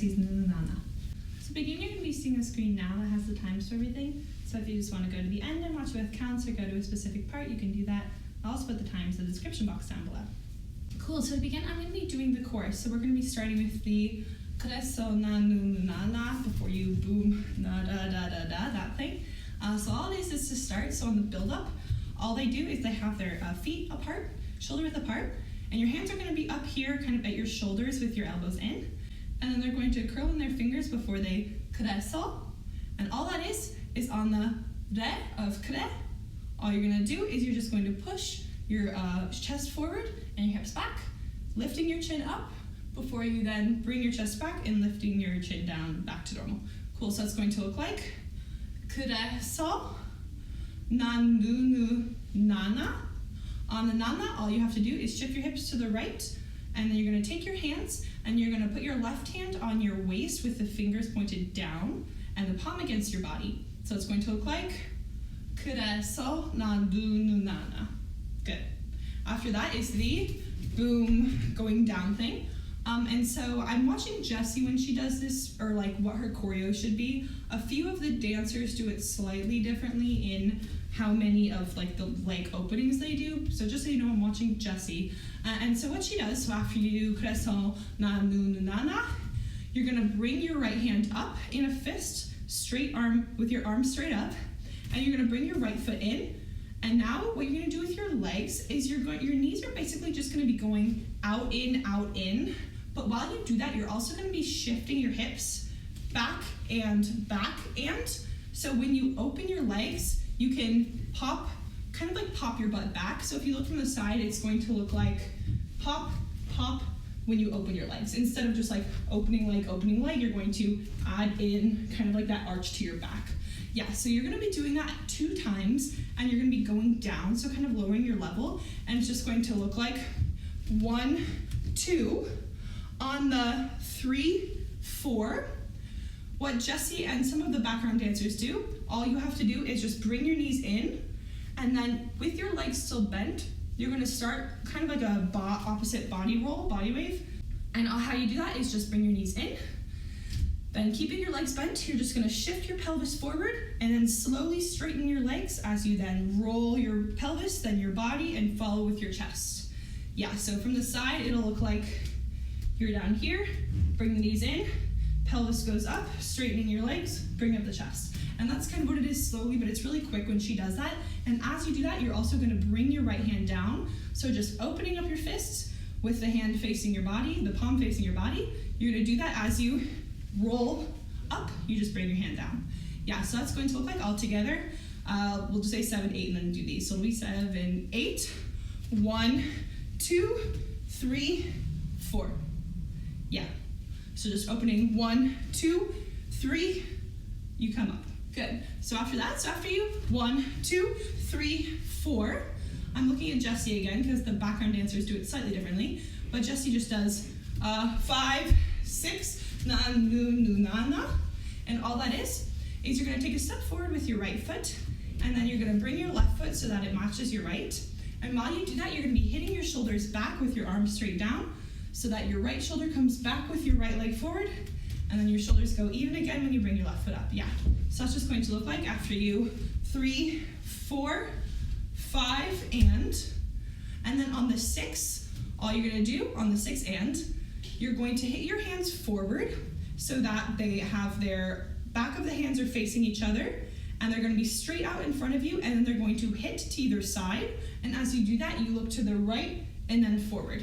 Jessi's Nunu Nana. So to begin, you're going to be seeing a screen now that has the times for everything. So if you just want to go to the end and watch with counts or go to a specific part, you can do that. I'll also put the times in the description box down below. Cool, so to begin, I'm going to be doing the chorus. So we're going to be starting with the 그래서 나는 나나 before you boom, na da da da da, that thing. So all it is to start, so on the build up, all they do is they have their feet apart, shoulder width apart, and your hands are going to be up here kind of at your shoulders with your elbows in, and then they're going to curl in their fingers before they 그래서, and all that is on the re of 그래. All you're going to do is you're just going to push your chest forward and your hips back, lifting your chin up before you then bring your chest back and lifting your chin down back to normal. Cool, so it's going to look like 그래서 눈누난나. On the nana, all you have to do is shift your hips to the right, and then you're going to take your hands and you're going to put your left hand on your waist with the fingers pointed down and the palm against your body. So it's going to look like 그래서 눈누난나. Good. After that is the boom going down thing. And so I'm watching Jessi when she does this, or like what her choreo should be. A few of the dancers do it slightly differently in how many of like the leg openings they do. So just so you know, I'm watching Jessi. And so what she does, so after you do 그래서 눈누난나, you're gonna bring your right hand up in a fist, straight arm, with your arm straight up, and you're gonna bring your right foot in. And now what you're gonna do with your legs is your knees are basically just gonna be going out, in, out, in. But while you do that, you're also gonna be shifting your hips back and back. And so when you open your legs, you can pop, kind of like pop your butt back. So if you look from the side, it's going to look like pop, pop when you open your legs. Instead of just like opening leg, you're going to add in kind of like that arch to your back. Yeah, so you're gonna be doing that 2 times and you're gonna be going down, so kind of lowering your level, and it's just going to look like 1, 2. On the 3, 4, what Jessi and some of the background dancers do, all you have to do is just bring your knees in, and then with your legs still bent, you're gonna start kind of like a opposite body roll, body wave. And how you do that is just bring your knees in, then keeping your legs bent, you're just gonna shift your pelvis forward and then slowly straighten your legs as you then roll your pelvis, then your body, and follow with your chest. Yeah, so from the side, it'll look like you're down here, bring the knees in, pelvis goes up, straightening your legs, bring up the chest. And that's kind of what it is slowly, but it's really quick when she does that. And as you do that, you're also gonna bring your right hand down. So just opening up your fists with the hand facing your body, the palm facing your body. You're gonna do that as you roll up, you just bring your hand down. Yeah, so that's going to look like all together. We'll just say 7, 8, and then do these. So it'll be 7, 8, 1, 2, 3, 4. Yeah, so just opening 1, 2, 3, you come up. Good. So after that, so after you, 1, 2, 3, 4. I'm looking at Jessi again because the background dancers do it slightly differently, but Jessi just does 5, 6, NUNUNANA, and all that is you're going to take a step forward with your right foot, and then you're going to bring your left foot so that it matches your right. And while you do that, you're going to be hitting your shoulders back with your arms straight down, so that your right shoulder comes back with your right leg forward, and then your shoulders go even again when you bring your left foot up. Yeah, so that's just going to look like after you 3, 4, 5, and then on the 6, all you're going to do on the 6 and, you're going to hit your hands forward so that they have their back of the hands are facing each other, and they're going to be straight out in front of you, and then they're going to hit to either side. And as you do that, you look to the right and then forward.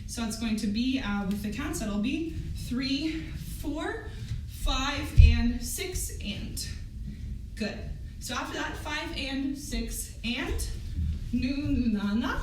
So it's going to be, with the counts, that'll be 3, 4, 5, and 6, and. Good. So after that, 5 and 6, and NUNUNANA.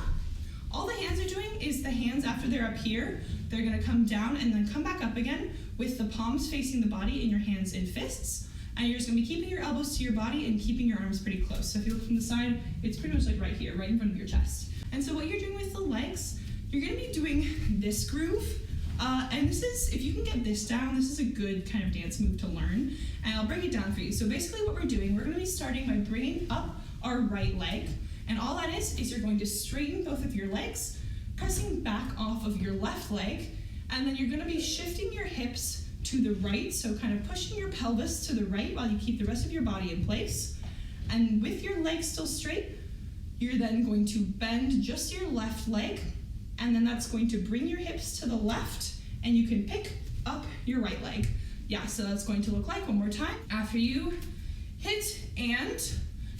All the hands are doing is the hands after they're up here, they're gonna come down and then come back up again with the palms facing the body and your hands in fists. And you're just gonna be keeping your elbows to your body and keeping your arms pretty close. So if you look from the side, it's pretty much like right here, right in front of your chest. And so what you're doing with the legs, you're gonna be doing this groove. And this is, if you can get this down, this is a good kind of dance move to learn. And I'll break it down for you. So basically what we're doing, we're gonna be starting by bringing up our right leg. And all that is you're going to straighten both of your legs, pressing back off of your left leg, and then you're gonna be shifting your hips to the right, so kind of pushing your pelvis to the right while you keep the rest of your body in place. And with your legs still straight, you're then going to bend just your left leg, and then that's going to bring your hips to the left, and you can pick up your right leg. Yeah, so that's going to look like, one more time, after you hit and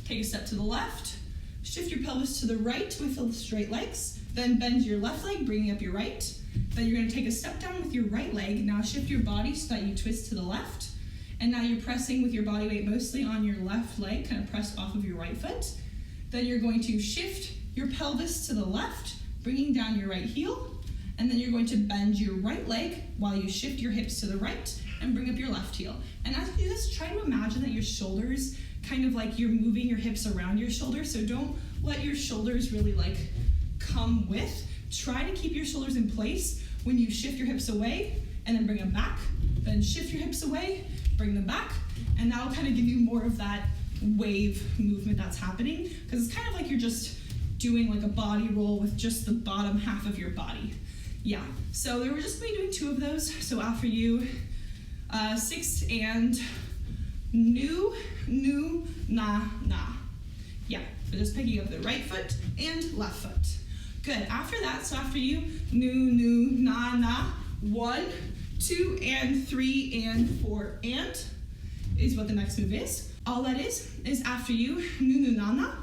take a step to the left, shift your pelvis to the right with the straight legs, then bend your left leg, bringing up your right. Then you're going to take a step down with your right leg. Now shift your body so that you twist to the left. And now you're pressing with your body weight mostly on your left leg, kind of pressed off of your right foot. Then you're going to shift your pelvis to the left, bringing down your right heel. And then you're going to bend your right leg while you shift your hips to the right and bring up your left heel. And as you do this, try to imagine that your shoulders, kind of like you're moving your hips around your shoulders. So don't let your shoulders really like come with. Try to keep your shoulders in place when you shift your hips away and then bring them back. Then shift your hips away, bring them back, and that'll kind of give you more of that wave movement that's happening, because it's kind of like you're just doing like a body roll with just the bottom half of your body. Yeah, so we're just going to be doing 2 of those. So after you, 6 and Nunu Nana. Yeah, so just picking up the right foot and left foot. Good. After that, so after you, Nunu Nana, 1, 2, and 3, and 4, and is what the next move is. All that is after you, Nunu Nana,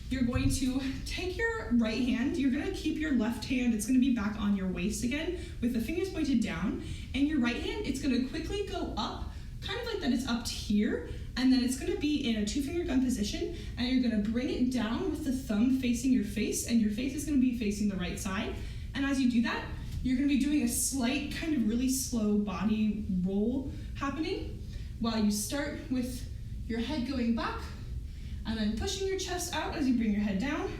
you're going to take your right hand, you're going to keep your left hand, it's going to be back on your waist again, with the fingers pointed down, and your right hand, it's going to quickly go up, kind of like that it's up to here, and then it's going to be in a 2-finger gun position, and you're going to bring it down with the thumb facing your face, and your face is going to be facing the right side. And as you do that, you're going to be doing a slight kind of really slow body roll happening while you start with your head going back and then pushing your chest out as you bring your head down,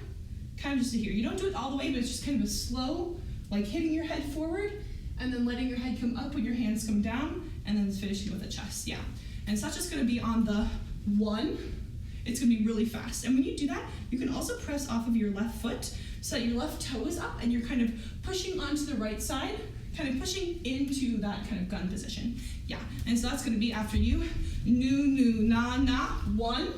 kind of just to here. You don't do it all the way, but it's just kind of a slow, like hitting your head forward and then letting your head come up when your hands come down, and then finishing with the chest. Yeah. And it's not just going to be on the 1, it's going to be really fast. And when you do that, you can also press off of your left foot so that your left toe is up and you're kind of pushing onto the right side, kind of pushing into that kind of gun position. Yeah, and so that's going to be after you, Nunu Nana, 1,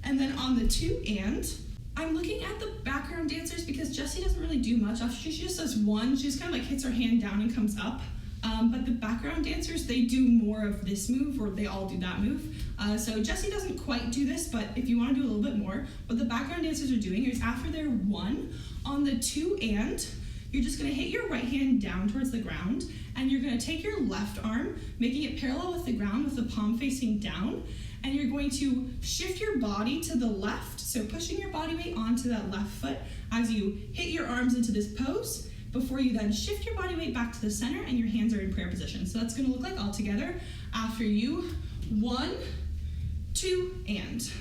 and then on the 2 and. I'm looking at the background dancers because Jessi doesn't really do much. She just does 1, she just kind of like hits her hand down and comes up. But the background dancers, they do more of this move, or they all do that move. So Jessi doesn't quite do this, but if you want to do a little bit more, what the background dancers are doing is after their 1, on the 2 and, you're just going to hit your right hand down towards the ground, and you're going to take your left arm, making it parallel with the ground with the palm facing down, and you're going to shift your body to the left, so pushing your body weight onto that left foot as you hit your arms into this pose, before you then shift your body weight back to the center and your hands are in prayer position. So that's going to look like all together after you, 1, 2, and.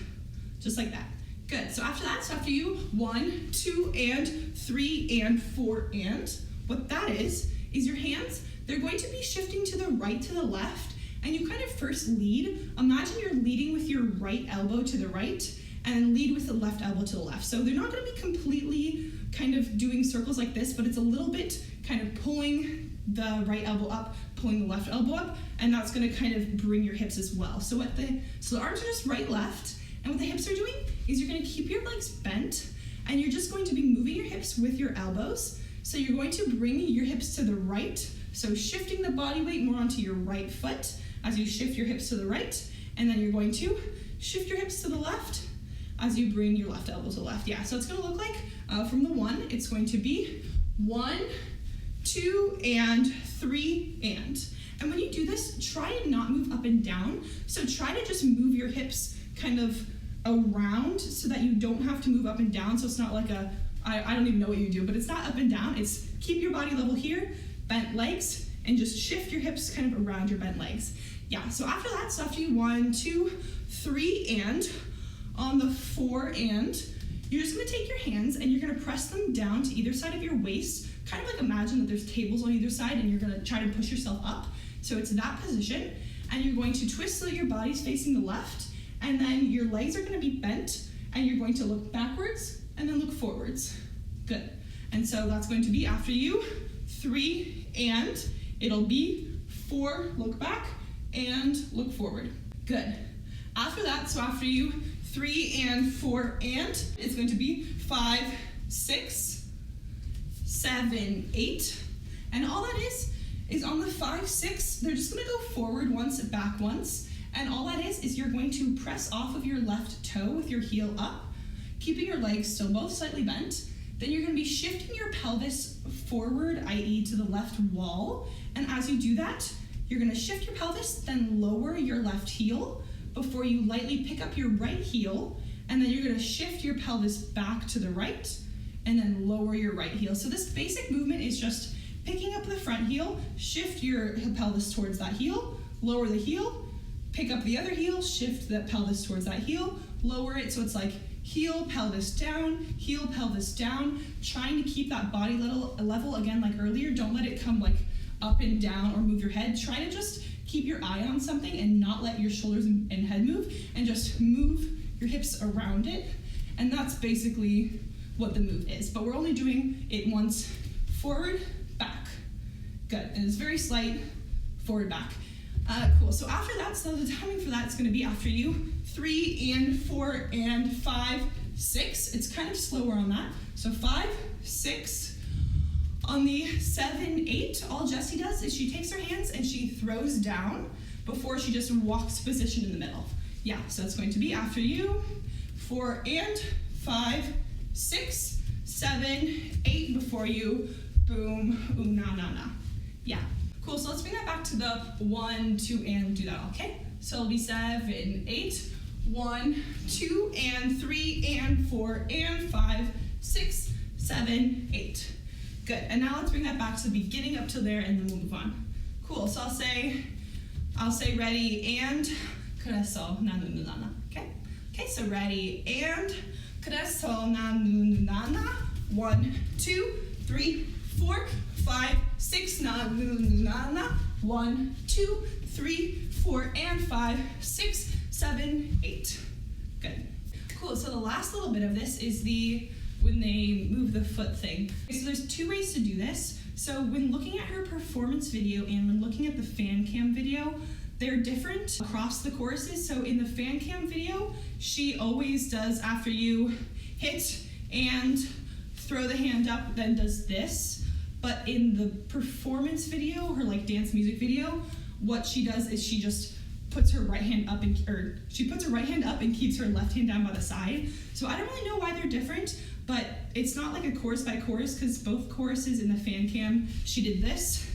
Just like that. Good. So after that, so after you, 1, 2, and 3, and 4, and. What that is your hands, they're going to be shifting to the right to the left, and you kind of first lead. Imagine you're leading with your right elbow to the right, and then lead with the left elbow to the left. So they're not going to be completely kind of doing circles like this, but it's a little bit kind of pulling the right elbow up, pulling the left elbow up, and that's going to kind of bring your hips as well. So the arms are just right, left, and what the hips are doing is you're going to keep your legs bent, and you're just going to be moving your hips with your elbows. So you're going to bring your hips to the right, so shifting the body weight more onto your right foot as you shift your hips to the right, and then you're going to shift your hips to the left as you bring your left elbow to the left. Yeah, so it's going to look like from the 1, it's going to be 1, 2, and 3, and. And when you do this, try and not move up and down. So try to just move your hips kind of around so that you don't have to move up and down. So it's not like I don't even know what you do, but it's not up and down. It's keep your body level here, bent legs, and just shift your hips kind of around your bent legs. Yeah, so after that, so after you 1, 2, 3, and. On the 4 and, you're just going to take your hands and you're going to press them down to either side of your waist, kind of like imagine that there's tables on either side and you're going to try to push yourself up. So it's that position, and you're going to twist so that your body's facing the left, and then your legs are going to be bent, and you're going to look backwards and then look forwards. Good. And so that's going to be after you, 3 and, it'll be 4, look back, and look forward. Good. After that, so after you 3 and 4 and, it's going to be 5, 6, 7, 8. And all that is on the 5, 6, they're just gonna go forward once, back once. And all that is you're going to press off of your left toe with your heel up, keeping your legs still both slightly bent. Then you're gonna be shifting your pelvis forward, i.e. to the left wall. And as you do that, you're gonna shift your pelvis, then lower your left heel before you lightly pick up your right heel. And then you're gonna shift your pelvis back to the right and then lower your right heel. So this basic movement is just picking up the front heel, shift your pelvis towards that heel, lower the heel, pick up the other heel, shift the pelvis towards that heel, lower it, so it's like heel, pelvis down, trying to keep that body level again like earlier. Don't let it come like up and down or move your head. Try to just keep your eye on something and not let your shoulders and head move, and just move your hips around it. And that's basically what the move is. But we're only doing it once, forward, back. Good, and it's very slight, forward, back. Cool, so after that, so the timing for that is gonna be after you 3 and 4 and 5, 6. It's kind of slower on that. So 5, 6. On the 7, 8, all Jessi does is she takes her hands and she throws down before she just walks position in the middle. Yeah, so it's going to be after you 4 and 5, 6, 7, 8 before you boom, nana. Yeah. Cool, so let's bring that back to the 1, 2, and do that, okay? So it'll be 7, 8, 1, 2, and 3, and 4, and 5, 6, 7, 8. Good, and now let's bring that back to the beginning up to there, and then we'll move on. Cool, so I'll say ready, and 그래서 나 눈누난나, okay? Okay, so ready, and 그래서 나 눈누난나. 1, 2, 3, 4, 5, 6, NUNUNANA. 1, 2, 3, 4, and 5, 6, 7, 8. Good. Cool, so the last little bit of this is when they move the foot thing. So there's 2 ways to do this. So when looking at her performance video and when looking at the fan cam video, they're different across the choruses. So in the fan cam video, she always does, after you hit and throw the hand up, then does this. But in the performance video, her like dance music video, what she does is she just puts her right hand up and keeps her left hand down by the side. So I don't really know why they're different, but it's not like a chorus by chorus, because both choruses in the fan cam, she did this,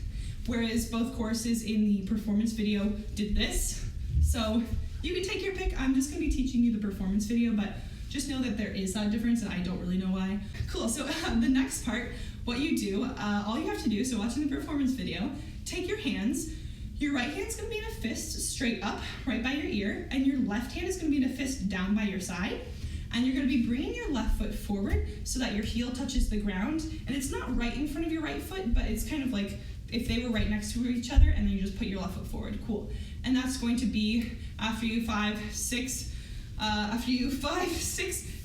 whereas both choruses in the performance video did this. So you can take your pick. I'm just gonna be teaching you the performance video, but just know that there is that difference and I don't really know why. Cool, so the next part, what you do, all you have to do, so watching the performance video, take your hands, your right hand's gonna be in a fist straight up, right by your ear, and your left hand is gonna be in a fist down by your side, and you're gonna be bringing your left foot forward so that your heel touches the ground, and it's not right in front of your right foot, but it's kind of like if they were right next to each other, and then you just put your left foot forward. Cool. And that's going to be after you 5, 6,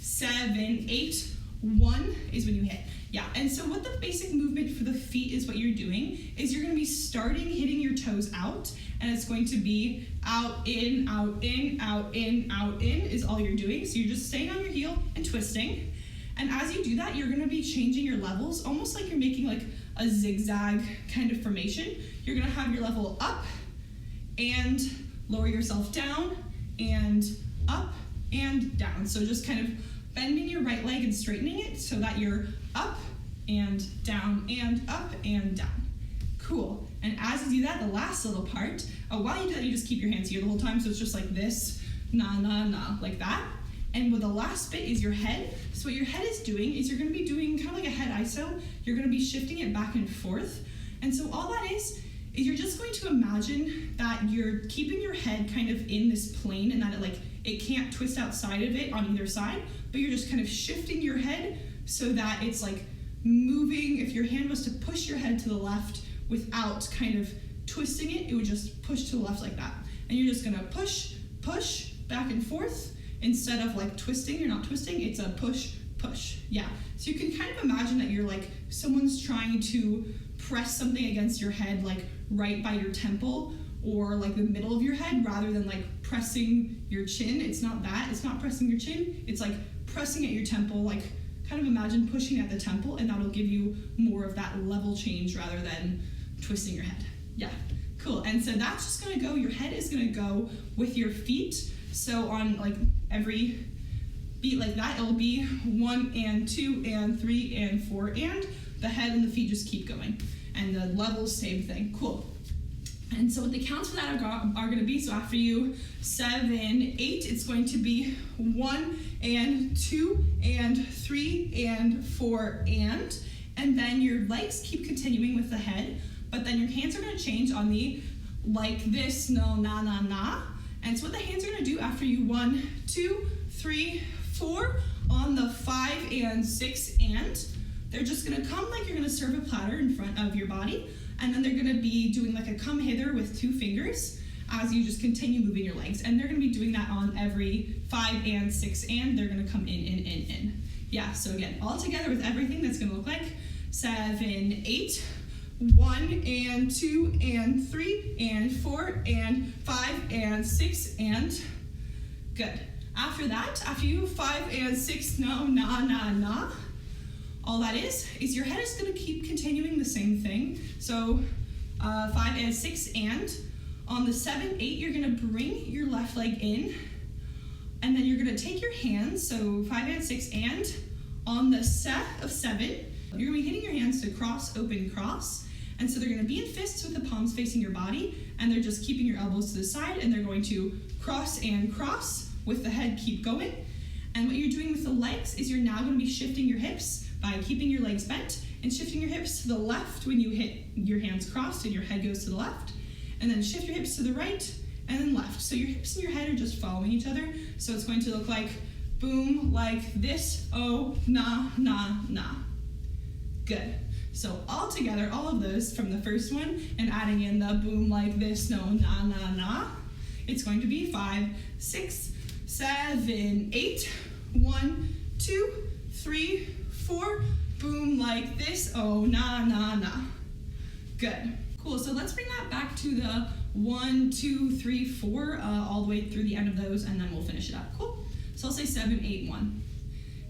7, 8, 1 is when you hit. Yeah, and so what the basic movement for the feet is, what you're doing is you're gonna be starting hitting your toes out, and it's going to be out, in, out, in, out, in, out, in is all you're doing. So you're just staying on your heel and twisting. And as you do that, you're gonna be changing your levels, almost like you're making like a zigzag kind of formation. You're gonna have your level up and lower yourself down and up and down. So just kind of bending your right leg and straightening it so that you're up and down and up and down. Cool. And as you do that, the last little part, while you do that, you just keep your hands here the whole time. So it's just like this, na, na, na, like that. And with the last bit is your head. So what your head is doing is you're gonna be doing kind of like a head iso. You're gonna be shifting it back and forth. And so all that is you're just going to imagine that you're keeping your head kind of in this plane, and that it can't twist outside of it on either side, but you're just kind of shifting your head so that it's like moving. If your hand was to push your head to the left without kind of twisting it, it would just push to the left like that. And you're just gonna push, push, back and forth. Instead of like twisting, you're not twisting, it's a push, push. Yeah, so you can kind of imagine that you're like, someone's trying to press something against your head, like right by your temple or like the middle of your head, rather than like pressing your chin. It's not that, it's not pressing your chin, it's like pressing at your temple, like kind of imagine pushing at the temple, and that'll give you more of that level change rather than twisting your head. Yeah, cool. And so that's just gonna go, your head is gonna go with your feet. So on like every beat like that, it'll be 1 and 2 and 3 and 4, and the head and the feet just keep going. And the levels, same thing. Cool. And so what the counts for that are going to be, so after you 7, 8, it's going to be 1 and 2 and 3 and 4 and then your legs keep continuing with the head, but then your hands are going to change on the like this, no, na, na, na. And so what the hands are going to do after you 1, 2, 3, 4 on the 5 and 6 and, they're just going to come like you're going to serve a platter in front of your body, and then they're going to be doing like a come hither with 2 fingers as you just continue moving your legs, and they're going to be doing that on every 5 and 6 and, they're going to come in. Yeah, so again, all together with everything, that's going to look like 7, 8, 1 and 2 and 3 and 4 and 5 and 6 and, good. After that, after you 5 and 6, no, na, na, na, all that is your head is going to keep continuing the same thing. So 5 and 6 and, on the 7, 8, you're going to bring your left leg in, and then you're going to take your hands, so 5 and 6 and, on the set of 7, you're going to be hitting your hands to cross, open, cross, and so they're going to be in fists with the palms facing your body, and they're just keeping your elbows to the side, and they're going to cross and cross with the head, keep going. And what you're doing with the legs is you're now going to be shifting your hips by keeping your legs bent and shifting your hips to the left when you hit your hands crossed and your head goes to the left, and then shift your hips to the right and then left. So your hips and your head are just following each other. So it's going to look like boom, like this, oh, na, na, na. Good. So all together, all of those from the first one and adding in the boom like this, no, na, na, na, it's going to be 5, 6, 7, 8, 1, 2, 3, 4, boom like this, oh, na, na, na. Good. Cool, so let's bring that back to the 1, 2, 3, 4, all the way through the end of those, and then we'll finish it up. Cool. So I'll say 7, 8, 1.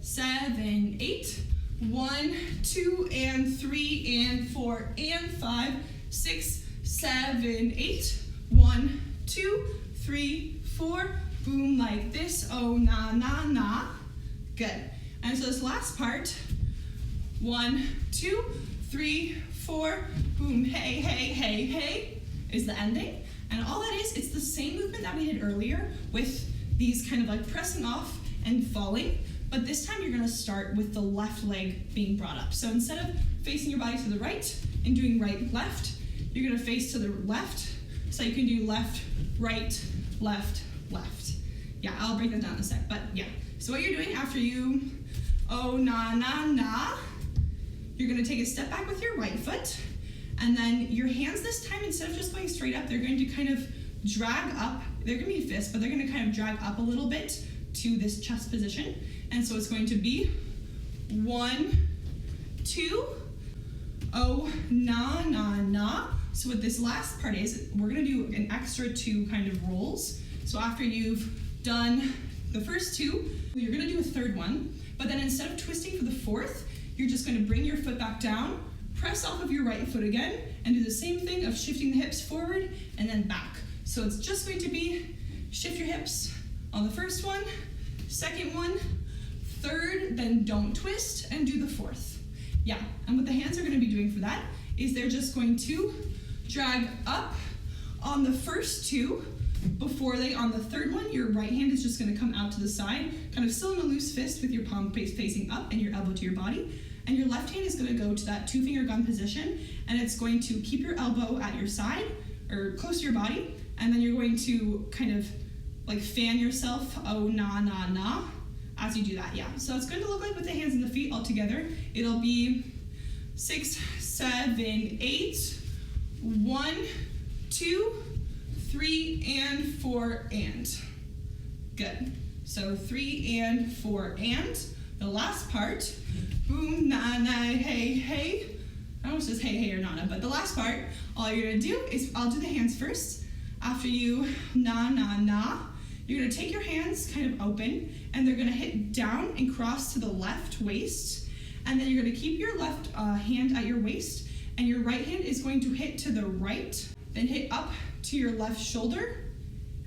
7, 8, 1, 2, and 3, and 4, and 5, 6, 7, 8, 1, 2, 3, 4, boom like this, oh, na, na, na. Good. And so this last part, 1, 2, 3, 4, boom, hey, hey, hey, hey, is the ending. And all that is, it's the same movement that we did earlier with these kind of like pressing off and falling, but this time you're gonna start with the left leg being brought up. So instead of facing your body to the right and doing right, left, you're gonna face to the left, so you can do left, right, left, left. Yeah, I'll break that down in a sec, but yeah. So what you're doing after you, oh, na, na, na, you're gonna take a step back with your right foot, and then your hands this time, instead of just going straight up, they're going to kind of drag up. They're gonna be fists, but they're gonna kind of drag up a little bit to this chest position. And so it's going to be 1, 2, oh, na, na, na. So what this last part is, we're gonna do an extra 2 kind of rolls. So after you've done the first 2, you're gonna do a third one, but then instead of twisting for the 4th, you're just gonna bring your foot back down, press off of your right foot again, and do the same thing of shifting the hips forward and then back. So it's just going to be shift your hips on the first one, second one, third, then don't twist, and do the 4th. Yeah, and what the hands are gonna be doing for that is they're just going to drag up on the first 2, before they, on the third one, your right hand is just gonna come out to the side, kind of still in a loose fist with your palm facing up and your elbow to your body. And your left hand is gonna go to that 2-finger gun position, and it's going to keep your elbow at your side, or close to your body, and then you're going to kind of like fan yourself, oh, na, na, na, as you do that, yeah. So it's going to look like with the hands and the feet all together, it'll be 6, 7, 8, 1, 2, 3, and 4, and. Good. So 3 and 4, and. The last part, boom, na, na, hey, hey, I don't know if it says hey, hey, or nana, but the last part, all you're gonna do is, I'll do the hands first. After you na, na, na, you're gonna take your hands kind of open, and they're gonna hit down and cross to the left waist, and then you're gonna keep your left hand at your waist, and your right hand is going to hit to the right, then hit up to your left shoulder,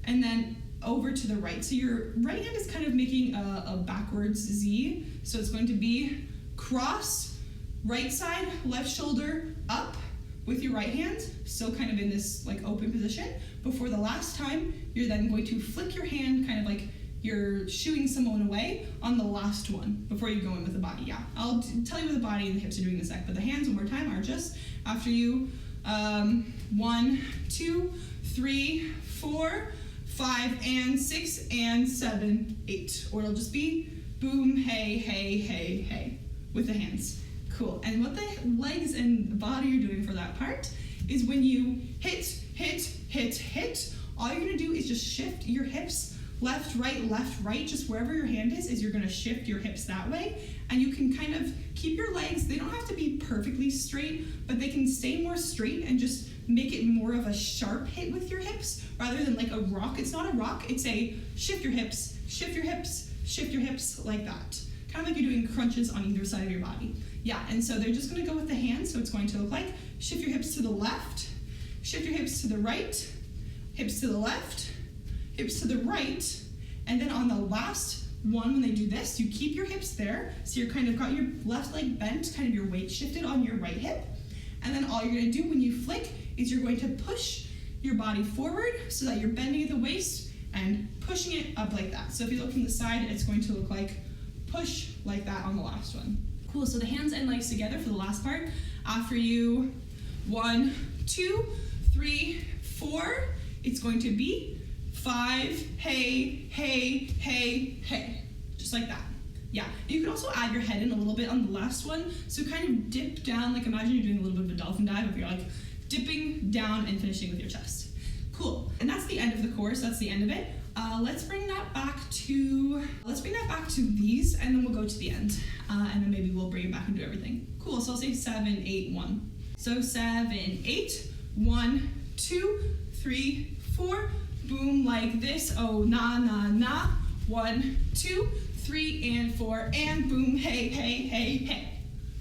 and then over to the right. So your right hand is kind of making a backwards Z. So it's going to be cross, right side, left shoulder, up with your right hand, still kind of in this like open position. Before the last time, you're then going to flick your hand kind of like you're shooing someone away on the last one before you go in with the body. Yeah, I'll tell you what the body and the hips are doing in a sec, but the hands one more time are just after you 1, 2, 3, 4, 5, and 6, and 7, 8. Or it'll just be boom, hey, hey, hey, hey with the hands. Cool. And what the legs and body are doing for that part is when you hit, hit, hit, hit, all you're gonna do is just shift your hips left, right, just wherever your hand is you're gonna shift your hips that way. And you can kind of keep your legs, they don't have to be perfectly straight, but they can stay more straight and just make it more of a sharp hit with your hips rather than like a rock. It's not a rock, it's a shift your hips, shift your hips, shift your hips like that. Kind of like you're doing crunches on either side of your body. Yeah, and so they're just gonna go with the hands, so it's going to look like shift your hips to the left, shift your hips to the right, hips to the left, hips to the right, and then on the last one, when they do this, you keep your hips there, so you're kind of got your left leg bent, kind of your weight shifted on your right hip, and then all you're gonna do when you flick is you're going to push your body forward so that you're bending at the waist and pushing it up like that. So if you look from the side, it's going to look like push like that on the last one. Cool, so the hands and legs together for the last part. After you 1, 2, 3, 4, it's going to be 5, hey, hey, hey, hey, just like that. Yeah, you can also add your head in a little bit on the last one. So kind of dip down, like imagine you're doing a little bit of a dolphin dive, if you're like dipping down and finishing with your chest. Cool, and that's the end of the course, that's the end of it. Let's bring that back to these, and then we'll go to the end. And then maybe we'll bring it back and do everything. Cool, so I'll say 7, 8, 1. So 7, 8, 1, 2, 3, 4, boom like this, oh na na na, 1, 2, 3, and 4, and boom, hey, hey, hey, hey.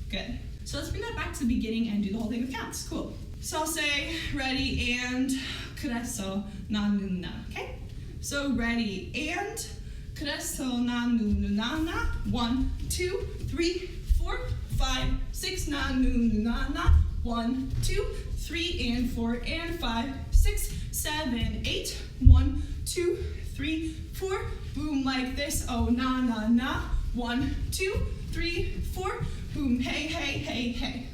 Good. So let's bring that back to the beginning and do the whole thing with counts. Cool. So I'll say ready and 그래서 난 누나. Okay? So ready and 그래서 난 누누난나. 1, 2, 3, 4, 5, 6 난 누누난나. 1, 2, 3, and 4, and 5, 6, 7, 8. 1, 2, 3, 4. Boom like this. Oh na na na. 1, 2, 3, 4. Boom. Hey hey hey hey.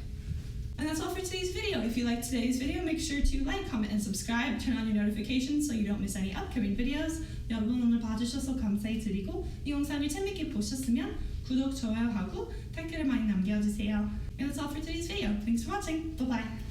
And that's all for today's video. If you liked today's video, make sure to like, comment, and subscribe. Turn on your notifications so you don't miss any upcoming videos. 여러분 오늘 봐주셔서 감사히 드리고 이 영상을 재미있게 보셨으면 구독, 좋아요하고 댓글을 많이 남겨주세요. And that's all for today's video. Thanks for watching. Bye bye.